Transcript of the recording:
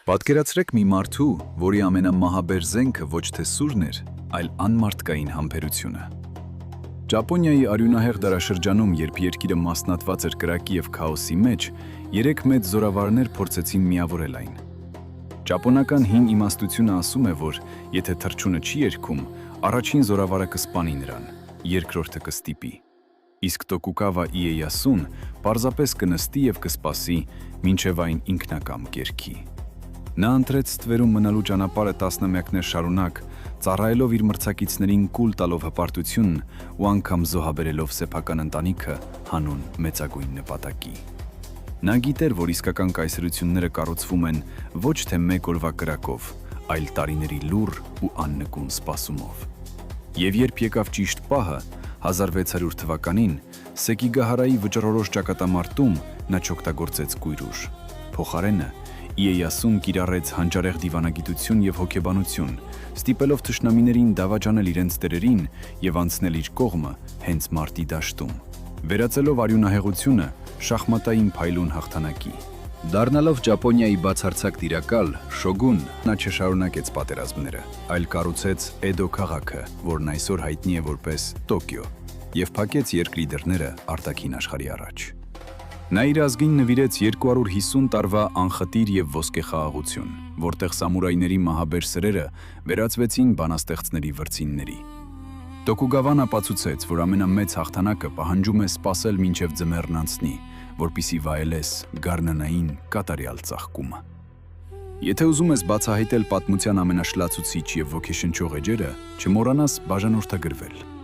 Պատկերացրեք մի մարդու, որի ամենամահաբեր զենքը ոչ թե սուրն էր, այլ անմարդկային համբերությունը։ Ճապոնիայի արյունահեղ դարաշրջանում, երբ երկիրը մասնատված էր կրակի և քաոսի մեջ, 3 մեծ զորավարներ փորձեցին միավորել այն։ Ճապոնական հին իմաստությունը ասում է, որ եթե թռչունը չի երգում, առաջին զորավարը կսպանի նրան, երկրորդը կստիպի։ Իսկ Տոկուգավա Իեյասուն պարզապես կնստի և կսպասի, մինչև այն ինքնակամ կերքի։ Նա ընտրեց ստվերում մնալու ճանապարհը տասնամյակներ շարունակ, ծառայելով իր մրցակիցներին կուլ տալով հպարտությունն ու անգամ զոհաբերելով սեփական ընտանիքը հանուն մեծագույն նպատակի։ Նա գիտեր, որ իսկական կայսրությունները կառուցվում են ոչ թե մեկ օրվա կրակով, այլ տարիների լուռ ու աննկուն սպասումով։ Եվ երբ եկավ ճիշտ պահը, 1600 թվականին, Սեկիգահարայի վճռորոշ ճակատամարտում նա չօգտագործեց կույր ուժ։ Փոխարենը Իեյասուն կիրառեց հանճարեղ դիվանագիտություն և հոգեբանություն, ստիպելով թշնամիներին դավաճանել իրենց տերերին և անցնել իր կողմը հենց մարտի դաշտում, վերածելով արյունահեղությունը շախմատային փայլուն հաղթանակի։ Դառնալով Ճապոնիայի բացարձակ տիրակալ, Շոգուն, նա չշարունակեց պատերազմները, այլ կառուցեց Էդո քաղաքը, որն այսօր հայտնի է որպես Տոկիո, և փակեց երկրի դռները արտաքին աշխարհի առաջ։ Նա իր ազգին նվիրեց 250 տարվա անխտիր և ոսկե խաղաղություն, որտեղ սամուրայների մահաբեր սրերը վերածվեցին բանաստեղծների վրձինների։ Տոկուգավան ապացուցեց, որ ամենամեծ հաղթանակը պահանջում է սպասել մինչև ձմեռն անցնի, որպեսզի վայելես գարնանային կատարյալ ծաղկումը։ Եթե ուզում ես բացահայտել պատմության ամենաշլացուցիչ և ոգեշնչող էջերը, չմոռանաս բաժանորդագրվել։